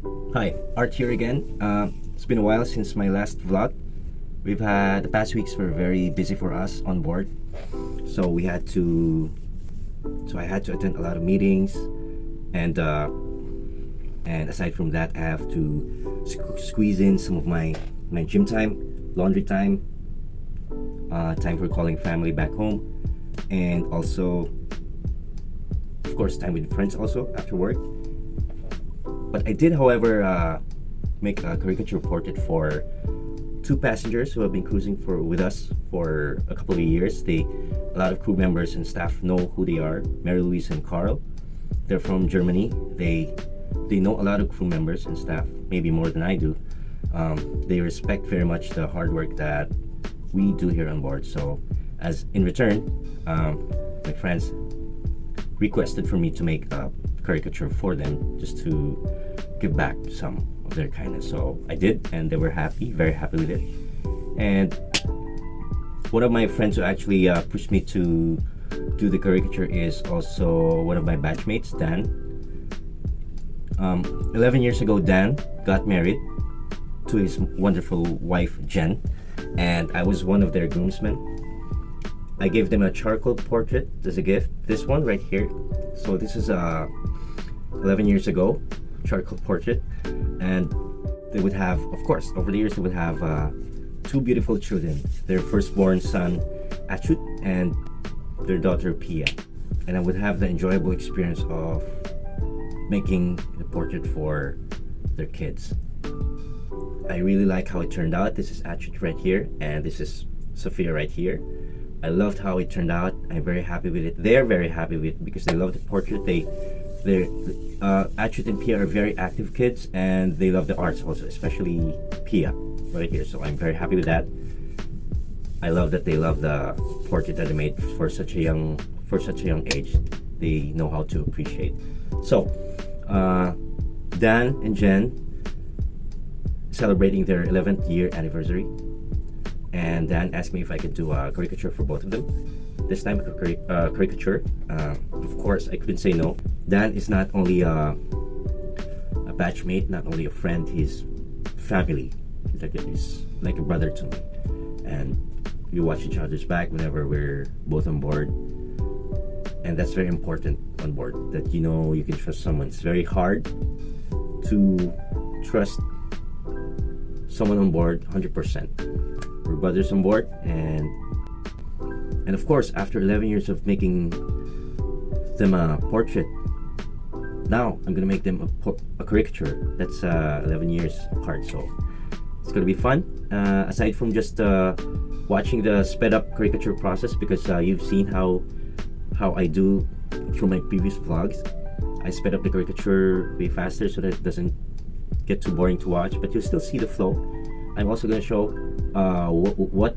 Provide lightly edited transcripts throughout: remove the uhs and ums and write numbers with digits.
Hi, Art here again. It's been a while since my last vlog. The past weeks were very busy for us on board, so I had to attend a lot of meetings, and aside from that, I have to squeeze in some of my gym time, laundry time, time for calling family back home, and also, of course, time with friends also after work. But I did, however, make a caricature portrait for two passengers who have been cruising with us for a couple of years. A lot of crew members and staff know who they are. Mary Louise and Carl. They're from Germany. They know a lot of crew members and staff, maybe more than I do. They respect very much the hard work that we do here on board. So, as in return, my friends requested for me to make a caricature for them just to give back some of their kindness. So I did, and they were happy, very happy with it. And one of my friends who actually pushed me to do the caricature is also one of my batchmates, Dan. 11 years ago, Dan got married to his wonderful wife, Jen, and I was one of their groomsmen. I gave them a charcoal portrait as a gift. This one right here. So this is 11 years ago, charcoal portrait, and they would have, of course, over the years they would have two beautiful children. Their firstborn son, Achut, and their daughter, Pia. And I would have the enjoyable experience of making the portrait for their kids. I really like how it turned out. This is Achut right here, and this is Sophia right here. I loved how it turned out. I'm very happy with it. They're very happy with it because they love the portrait. Achut and Pia are very active kids, and they love the arts also, especially Pia right here. So I'm very happy with that. I love that they love the portrait that they made for such a young age. They know how to appreciate. So Dan and Jenn celebrating their 11th year anniversary. And Dan asked me if I could do a caricature for both of them. This time, a caricature. Of course, I couldn't say no. Dan is not only a batchmate, not only a friend, he's family. He's like a brother to me. And we watch each other's back whenever we're both on board. And that's very important on board, that you know you can trust someone. It's very hard to trust someone on board 100%. We're brothers on board, and of course, after 11 years of making them a portrait, now I'm gonna make them a caricature. That's 11 years apart, so it's gonna be fun. Aside from just watching the sped up caricature process, because you've seen how I do from my previous vlogs. I sped up the caricature way faster so that it doesn't get too boring to watch, but you'll still see the flow. I'm also gonna show what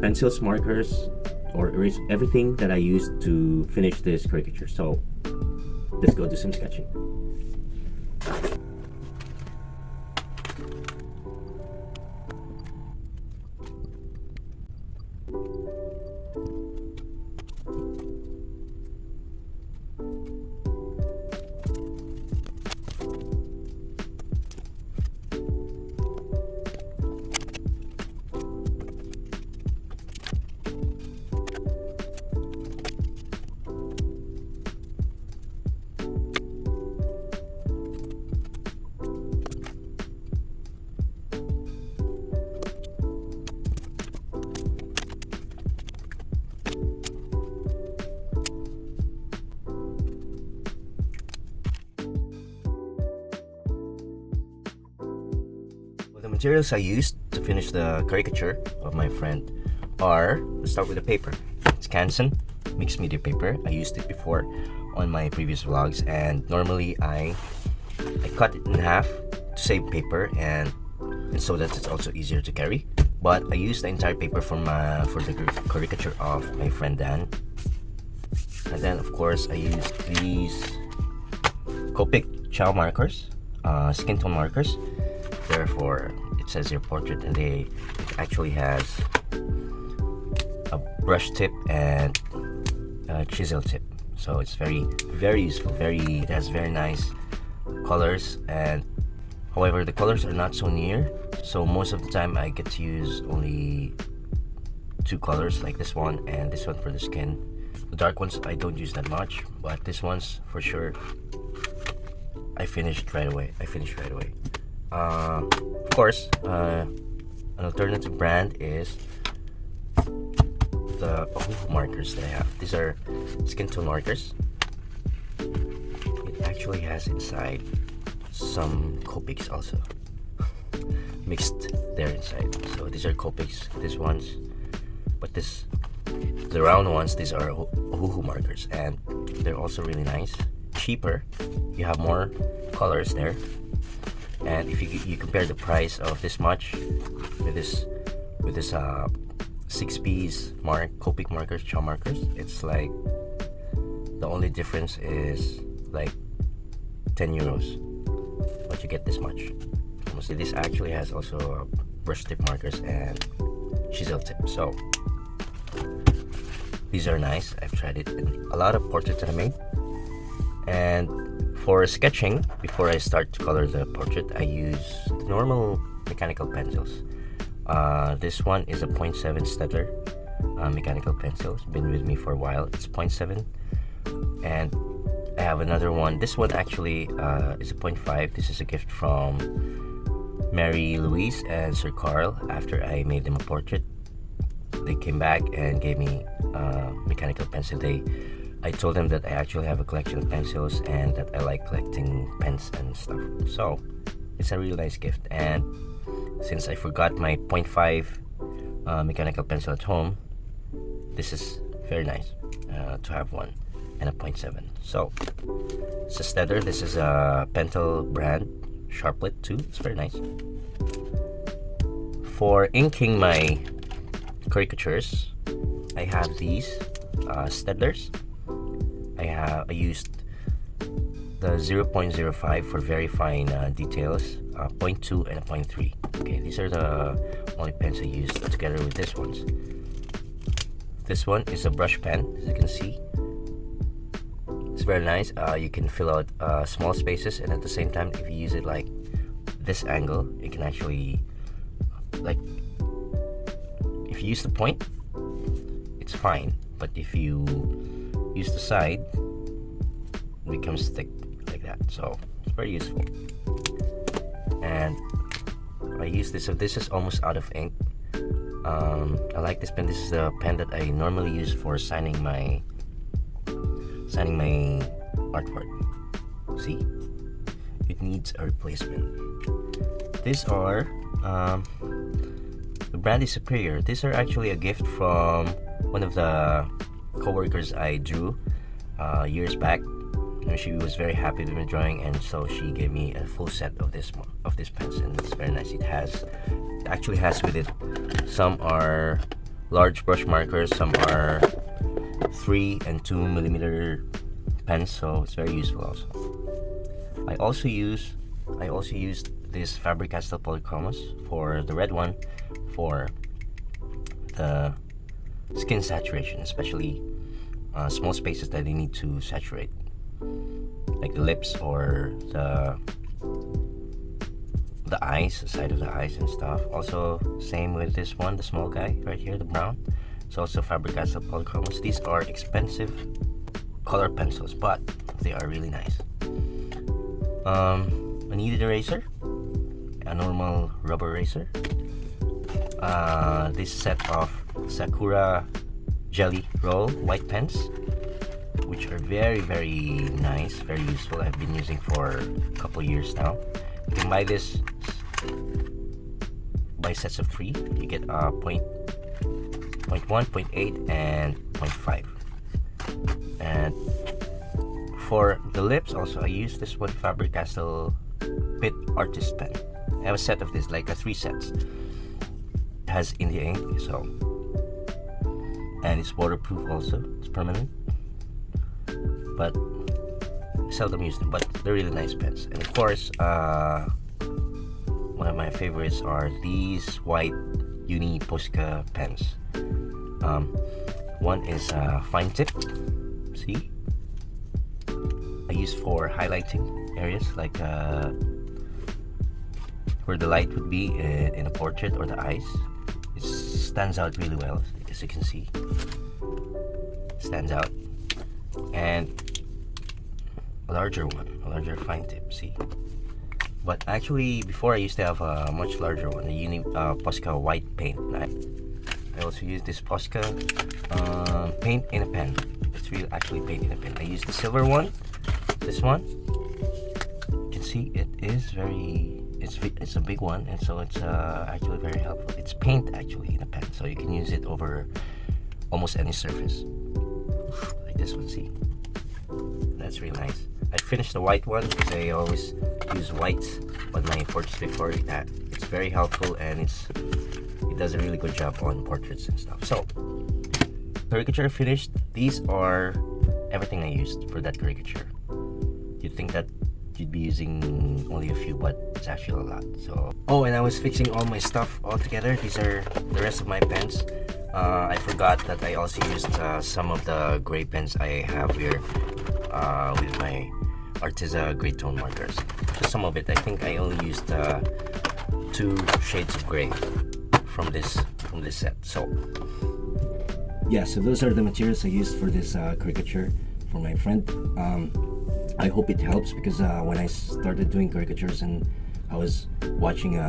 pencils, markers, or erase, everything that I used to finish this caricature. So let's go do some sketching. The materials I used to finish the caricature of my friend are, let's start with the paper. It's Canson mixed media paper. I used it before on my previous vlogs, and normally I cut it in half to save paper and so that it's also easier to carry. But I used the entire paper for the caricature of my friend Dan. And then of course I used these Copic Chow markers, skin tone markers. Therefore, it says your portrait, and it actually has a brush tip and a chisel tip. So it's very, very useful. It has very nice colors, and however the colors are not so near, so most of the time I get to use only 2 colors, like this one and this one for the skin. The dark ones I don't use that much, but this one's for sure I finished right away. Of course, an alternative brand is the markers that I have. These are skin tone markers. It actually has inside some Copics also mixed there inside. So these are Copics, these ones, but the round ones, these are Ohuhu markers, and they're also really nice, cheaper. You have more colors there, and if you compare the price of this much with this 6 piece Copic markers, chalk markers, it's like the only difference is like 10 euros, but you get this much. Mostly this actually has also brush tip markers and chisel tip, so these are nice. I've tried it in a lot of portraits that I made. And for sketching, before I start to color the portrait, I use the normal mechanical pencils. This one is a 0.7 Staedtler mechanical pencil. It's been with me for a while. It's 0.7, and I have another one. This one actually is a 0.5. This is a gift from Mary Louise and Sir Carl. After I made them a portrait, they came back and gave me mechanical pencil. I told them that I actually have a collection of pencils and that I like collecting pens and stuff. So it's a really nice gift. And since I forgot my 0.5 mechanical pencil at home, this is very nice to have one, and a 0.7. So it's a Staedtler. This is a Pentel brand, Sharplet too. It's very nice. For inking my caricatures, I have these Staedtlers. I used the 0.05 for very fine details, 0.2 and a 0.3. Okay, these are the only pens I used together with this ones. This one is a brush pen, as you can see. It's very nice. You can fill out small spaces, and at the same time, if you use it like this angle, you can actually, like, if you use the point, it's fine, but if you use the side, it becomes thick like that. So it's very useful. And I use this, so this is almost out of ink. I like this pen. This is the pen that I normally use for signing my artwork. See, it needs a replacement. These are the brand is Superior. These are actually a gift from one of the co-workers I drew years back. She was very happy with my drawing, and so she gave me a full set of this pens, and it's very nice. It actually has with it, some are large brush markers, some are 3 and 2 millimeter pens, so it's very useful also. I also used this Faber-Castell polychromos, for the red one for the skin saturation, especially small spaces that they need to saturate, like the lips or the eyes, the side of the eyes and stuff. Also same with this one, the small guy right here, the brown. It's also Faber-Castell polychromos. These are expensive color pencils, but they are really nice. A kneaded eraser, a normal rubber eraser, this set of Sakura Jelly Roll white pens, which are very, very nice, very useful. I've been using for a couple years now. You can buy this by sets of 3. You get 0.1, 0.8, and 0.5. And for the lips also, I use this one Faber-Castell Bit Artist pen. I have a set of this, like 3 sets. It has India ink, so, and it's waterproof also. It's permanent, but I seldom use them, but they're really nice pens. And of course, one of my favorites are these white Uni Posca pens. One is fine tip. See, I use for highlighting areas, like where the light would be in a portrait, or the eyes. It stands out really well, as you can see. Stands out. And a larger fine tip, see. But actually, before I used to have a much larger one, a Posca white paint. I also use this Posca paint in a pen. It's really actually paint in a pen. I use the silver one, this one. You can see it is it's a big one, and so it's actually very helpful. It's paint actually in a pen, so you can use it over almost any surface. Like this one, see? That's really nice. I finished the white one because I always use white on my portraits before. It's very helpful, and it does a really good job on portraits and stuff. So, caricature finished. These are everything I used for that caricature. You'd think that you'd be using only a few, but it's actually a lot. So, oh, and I was fixing all my stuff all together. These are the rest of my pens. I forgot that I also used some of the gray pens I have here with my Arteza gray tone markers. Just some of it. I think I only used 2 shades of gray from this set. So yeah, so those are the materials I used for this caricature for my friend. I hope it helps, because when I started doing caricatures and I was watching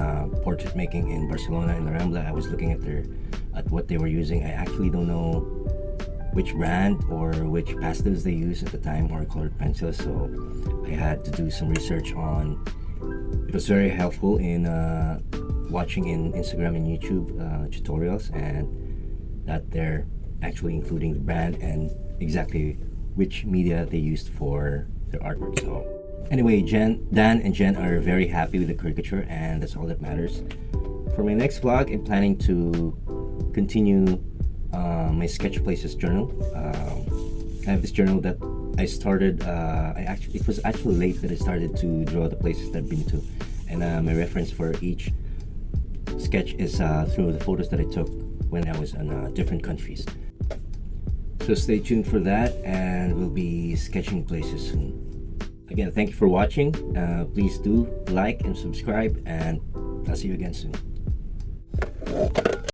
portrait making in Barcelona, in La Rambla, I was looking at what they were using. I actually don't know which brand or which pastels they used at the time, or colored pencils, so I had to do some research on. It was very helpful in watching in Instagram and YouTube tutorials, and that they're actually including the brand and exactly which media they used for their artwork. So anyway, Dan and Jenn are very happy with the caricature, and that's all that matters. For my next vlog, I'm planning to continue my Sketch Places journal. I have this journal that I started. It was actually late that I started to draw the places that I've been to, and my reference for each sketch is through the photos that I took when I was in different countries. So stay tuned for that, and we'll be sketching places soon. Again, thank you for watching. Please do like and subscribe, and I'll see you again soon.